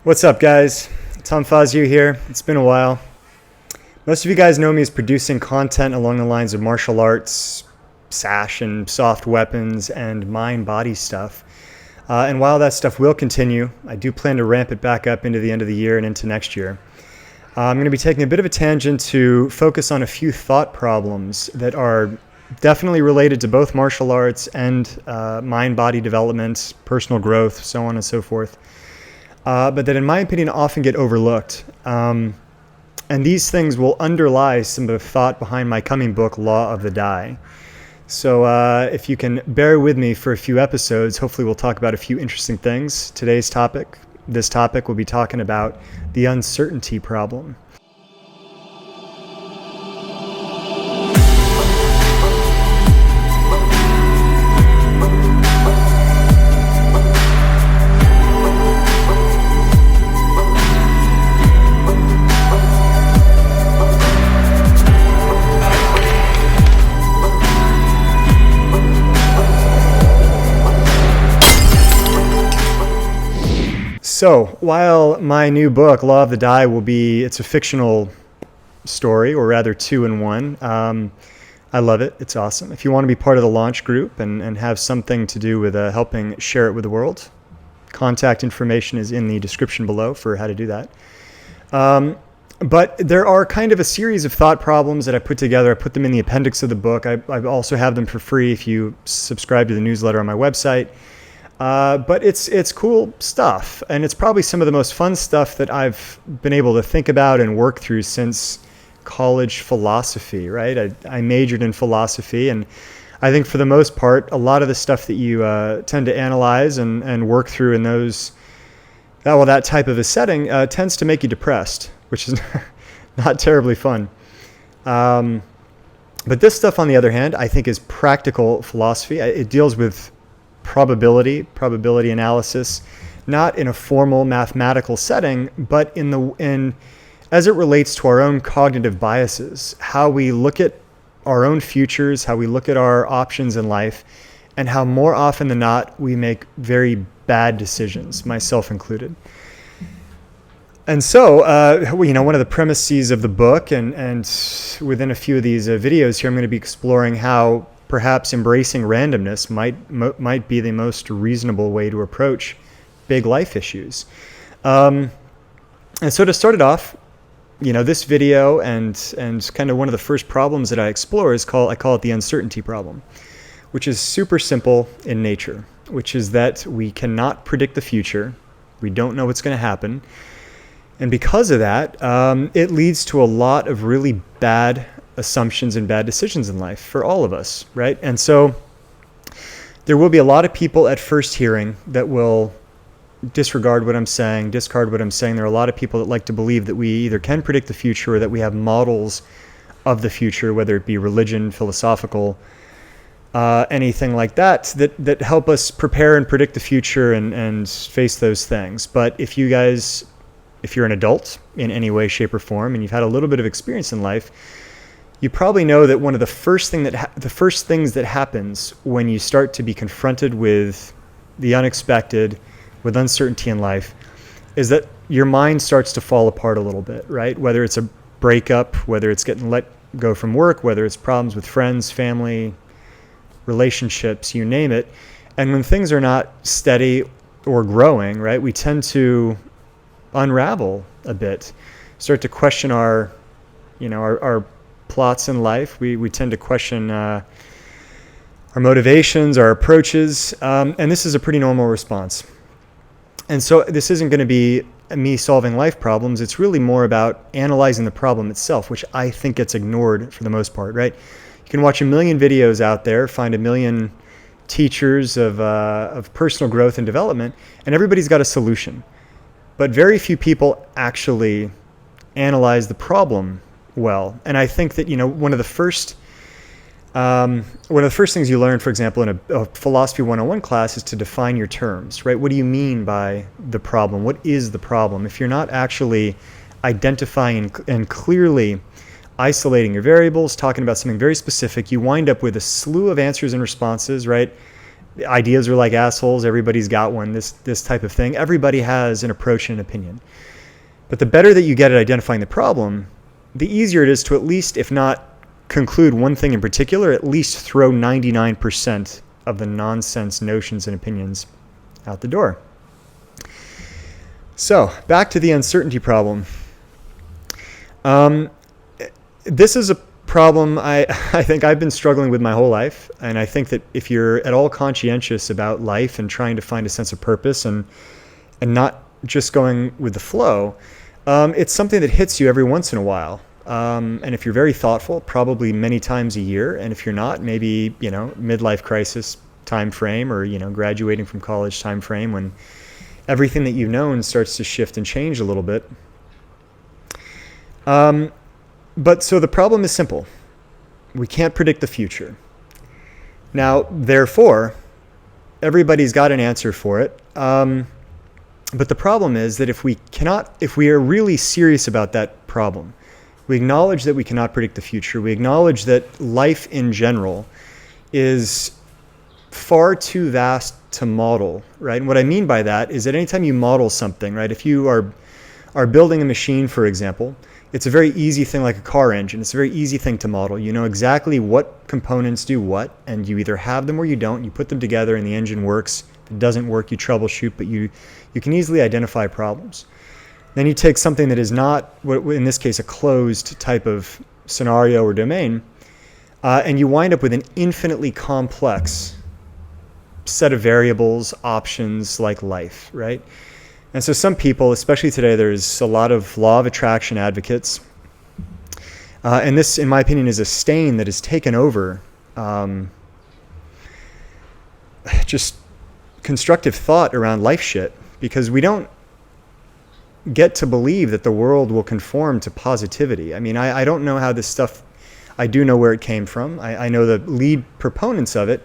What's up, guys? Tom Fazio here. It's been a while. Most of you guys know me as producing content along the lines of martial arts, sash and soft weapons, and mind-body stuff. And while that stuff will continue, I do plan to ramp it back up into the end of the year and into next year. I'm going to be taking a bit of a tangent to focus on a few thought problems that are definitely related to both martial arts and mind-body development, personal growth, so on and so forth. But that, in my opinion, often get overlooked. And these things will underlie some of the thought behind my coming book, Law of the Die. So if you can bear with me for a few episodes, hopefully we'll talk about a few interesting things. This topic, we'll be talking about the uncertainty problem. So while my new book, Law of the Die, it's a fictional story, or rather two in one. I love it. It's awesome. If you want to be part of the launch group and have something to do with helping share it with the world, contact information is in the description below for how to do that. But there are kind of a series of thought problems that I put together. I put them in the appendix of the book. I also have them for free if you subscribe to the newsletter on my website. But it's cool stuff, and it's probably some of the most fun stuff that I've been able to think about and work through since college philosophy, right? I majored in philosophy, and I think for the most part, a lot of the stuff that you tend to analyze and work through in that type of a setting tends to make you depressed, which is not terribly fun. But this stuff, on the other hand, I think is practical philosophy. It deals with probability analysis, not in a formal mathematical setting, but as it relates to our own cognitive biases, how we look at our own futures, how we look at our options in life, and how more often than not we make very bad decisions, myself included. And so, one of the premises of the book, and within a few of these videos here, I'm going to be exploring how perhaps embracing randomness might be the most reasonable way to approach big life issues. And so to start it off, this video and kind of one of the first problems that I explore I call it the uncertainty problem, which is super simple in nature, which is that we cannot predict the future. We don't know what's going to happen. And because of that, it leads to a lot of really bad assumptions and bad decisions in life for all of us, right? And so there will be a lot of people at first hearing that will discard what I'm saying. There are a lot of people that like to believe that we either can predict the future or that we have models of the future, whether it be religion, philosophical, anything like that help us prepare and predict the future and face those things. But if you're an adult in any way, shape, or form, and you've had a little bit of experience in life, you probably know that one of the first things that happens when you start to be confronted with the unexpected, with uncertainty in life, is that your mind starts to fall apart a little bit, right? Whether it's a breakup, whether it's getting let go from work, whether it's problems with friends, family, relationships, you name it. And when things are not steady or growing, right, we tend to unravel a bit, start to question our plots in life. We tend to question our motivations, our approaches, and this is a pretty normal response. And so this isn't going to be me solving life problems. It's really more about analyzing the problem itself, which I think gets ignored for the most part, right? You can watch a million videos out there, find a million teachers of personal growth and development, and everybody's got a solution. But very few people actually analyze the problem well. And I think that, one of the first things you learn, for example, in a philosophy 101 class is to define your terms, right? What do you mean by the problem? What is the problem? If you're not actually identifying and clearly isolating your variables, talking about something very specific, you wind up with a slew of answers and responses, right? ideas are like assholes. Everybody's got one. This type of thing. Everybody has an approach and an opinion. But the better that you get at identifying the problem, the easier it is to at least, if not conclude one thing in particular, at least throw 99% of the nonsense notions and opinions out the door. So back to the uncertainty problem. This is a problem I think I've been struggling with my whole life. And I think that if you're at all conscientious about life and trying to find a sense of purpose and not just going with the flow, it's something that hits you every once in a while. And if you're very thoughtful, probably many times a year. And if you're not, maybe, midlife crisis time frame, or, graduating from college time frame, when everything that you've known starts to shift and change a little bit. But so the problem is simple. We can't predict the future. Now, therefore, everybody's got an answer for it. But the problem is that if we are really serious about that problem, we acknowledge that we cannot predict the future. We acknowledge that life in general is far too vast to model, right? And what I mean by that is that anytime you model something, right? If you are building a machine, for example, it's a very easy thing, like a car engine. It's a very easy thing to model. You know exactly what components do what, and you either have them or you don't. You put them together and the engine works. If it doesn't work, you troubleshoot, but you can easily identify problems. Then you take something that is not, in this case, a closed type of scenario or domain, and you wind up with an infinitely complex set of variables, options, like life, right? And so some people, especially today, there's a lot of law of attraction advocates. And this, in my opinion, is a stain that has taken over just constructive thought around life shit, because we don't get to believe that the world will conform to positivity. I mean, I don't know how this stuff, I do know where it came from. I know the lead proponents of it.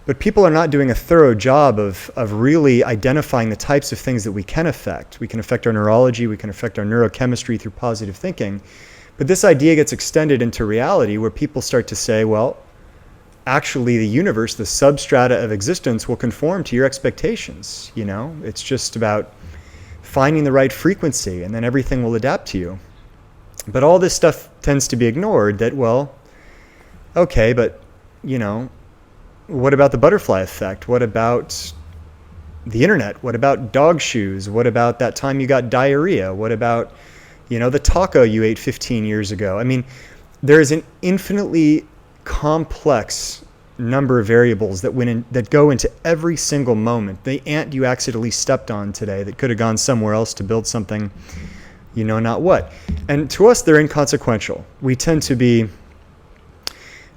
But people are not doing a thorough job of really identifying the types of things that we can affect. We can affect our neurology, we can affect our neurochemistry through positive thinking. But this idea gets extended into reality, where people start to say, well, actually the universe, the substrata of existence, will conform to your expectations. It's just about finding the right frequency, and then everything will adapt to you. But all this stuff tends to be ignored, that, well, okay, but, what about the butterfly effect? What about the internet? What about dog shoes? What about that time you got diarrhea? What about, the taco you ate 15 years ago? I mean, there is an infinitely complex number of variables that go into every single moment. The ant you accidentally stepped on today that could have gone somewhere else to build something, not what. And to us, they're inconsequential. We tend to be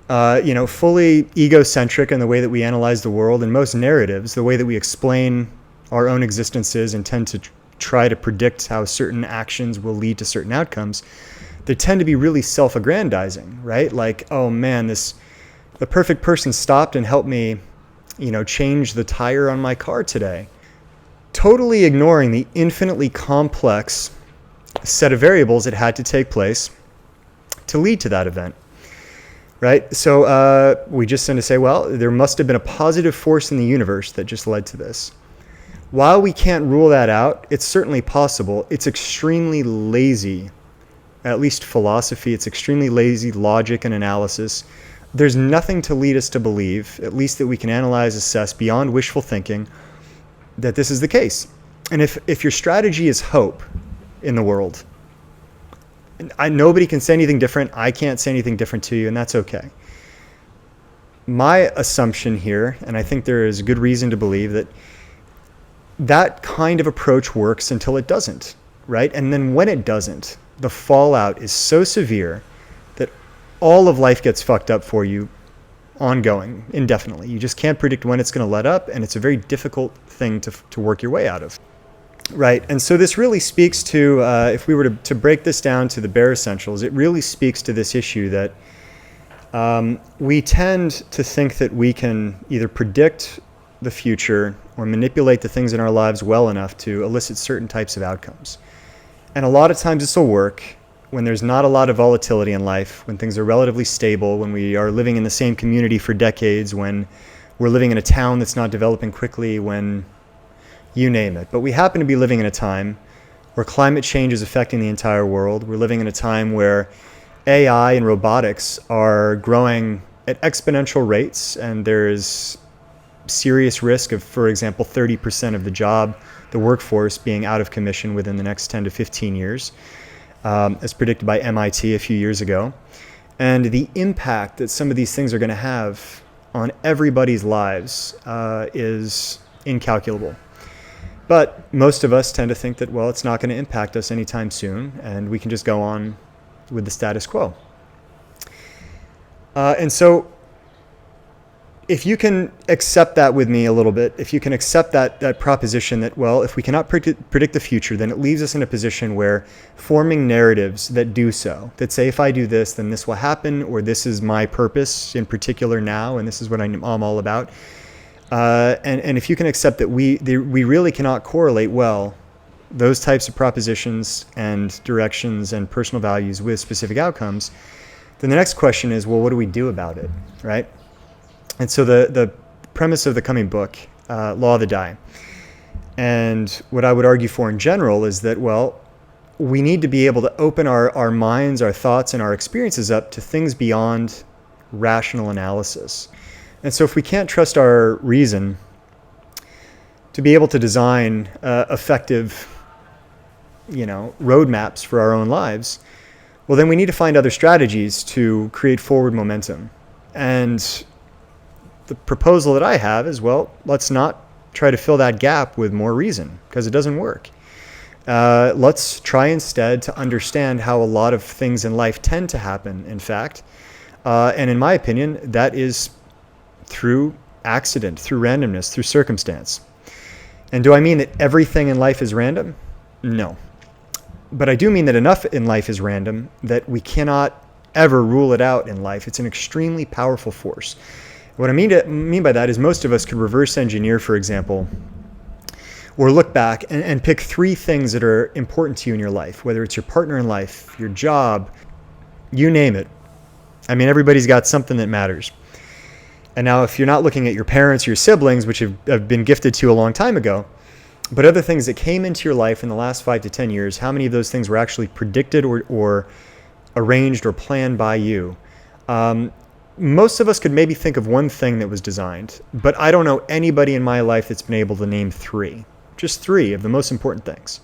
fully egocentric in the way that we analyze the world. And most narratives, the way that we explain our own existences and tend to try to predict how certain actions will lead to certain outcomes, they tend to be really self-aggrandizing, right? Like, oh man, the perfect person stopped and helped me, change the tire on my car today. Totally ignoring the infinitely complex set of variables that had to take place to lead to that event. Right? So we just tend to say, well, there must have been a positive force in the universe that just led to this. While we can't rule that out, it's certainly possible. It's extremely lazy, at least philosophy. It's extremely lazy logic and analysis. There's nothing to lead us to believe, at least that we can analyze, assess beyond wishful thinking, that this is the case. And if your strategy is hope in the world, nobody can say anything different. I can't say anything different to you, and that's okay. My assumption here, and I think there is good reason to believe that kind of approach works until it doesn't, right? And then when it doesn't, the fallout is so severe that all of life gets fucked up for you ongoing, indefinitely. You just can't predict when it's going to let up, and it's a very difficult thing to work your way out of. Right, and so this really speaks to, if we were to break this down to the bare essentials, it really speaks to this issue that we tend to think that we can either predict the future or manipulate the things in our lives well enough to elicit certain types of outcomes. And a lot of times this will work when there's not a lot of volatility in life, when things are relatively stable, when we are living in the same community for decades, when we're living in a town that's not developing quickly, when you name it. But we happen to be living in a time where climate change is affecting the entire world. We're living in a time where AI and robotics are growing at exponential rates, and there's serious risk of, for example, 30% of the workforce being out of commission within the next 10 to 15 years, as predicted by MIT a few years ago. And the impact that some of these things are going to have on everybody's lives is incalculable. But most of us tend to think that, well, it's not going to impact us anytime soon, and we can just go on with the status quo. And so if you can accept that with me a little bit, if you can accept that proposition that, well, if we cannot predict the future, then it leaves us in a position where forming narratives that do so, that say, if I do this, then this will happen, or this is my purpose in particular now, and this is what I'm all about. And if you can accept that we really cannot correlate well those types of propositions and directions and personal values with specific outcomes, then the next question is, well, what do we do about it, right? And so the premise of the coming book, Law of the Die, and what I would argue for in general is that, well, we need to be able to open our minds, our thoughts, and our experiences up to things beyond rational analysis. And so if we can't trust our reason to be able to design effective, roadmaps for our own lives, well, then we need to find other strategies to create forward momentum. And the proposal that I have is, well, let's not try to fill that gap with more reason, because it doesn't work. Let's try instead to understand how a lot of things in life tend to happen, in fact. And in my opinion, that is through accident, through randomness, through circumstance. And do I mean that everything in life is random? No. But I do mean that enough in life is random that we cannot ever rule it out in life. It's an extremely powerful force. What I mean by that is most of us could reverse engineer, for example, or look back and pick 3 things that are important to you in your life, whether it's your partner in life, your job, you name it. I mean, everybody's got something that matters. And now if you're not looking at your parents or your siblings, which have been gifted to you a long time ago, but other things that came into your life in the last 5 to 10 years, how many of those things were actually predicted or arranged or planned by you? Most of us could maybe think of one thing that was designed, but I don't know anybody in my life that's been able to name 3, just 3 of the most important things,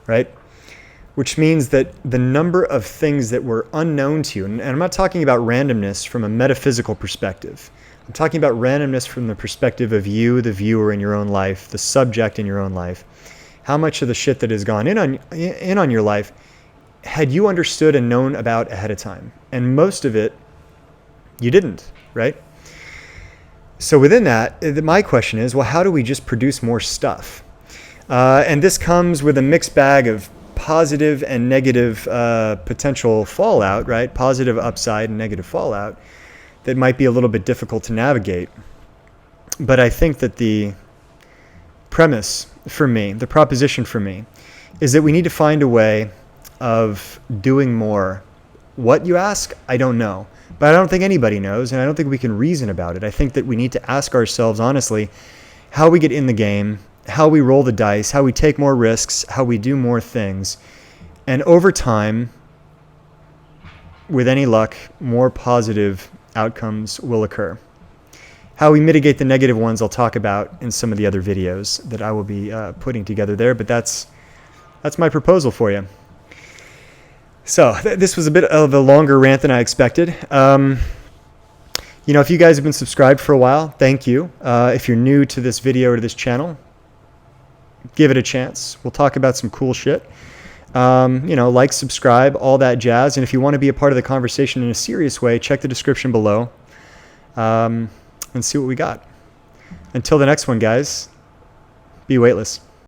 right? Which means that the number of things that were unknown to you, and I'm not talking about randomness from a metaphysical perspective. I'm talking about randomness from the perspective of you, the viewer in your own life, the subject in your own life. How much of the shit that has gone in on your life had you understood and known about ahead of time? And most of it, you didn't, right? So within that, my question is, well, how do we just produce more stuff? And this comes with a mixed bag of positive and negative potential fallout, right? Positive upside and negative fallout that might be a little bit difficult to navigate. But I think that the premise for me, the proposition for me, is that we need to find a way of doing more. What, you ask? I don't know. But I don't think anybody knows, and I don't think we can reason about it. I think that we need to ask ourselves honestly how we get in the game, how we roll the dice, how we take more risks, how we do more things. And over time, with any luck, more positive outcomes will occur. How we mitigate the negative ones I'll talk about in some of the other videos that I will be putting together there, but that's my proposal for you. So this was a bit of a longer rant than I expected. If you guys have been subscribed for a while, thank you. If you're new to this video or to this channel, give it a chance. We'll talk about some cool shit. Like, subscribe, all that jazz. And if you want to be a part of the conversation in a serious way, check the description below and see what we got. Until the next one, guys, be weightless.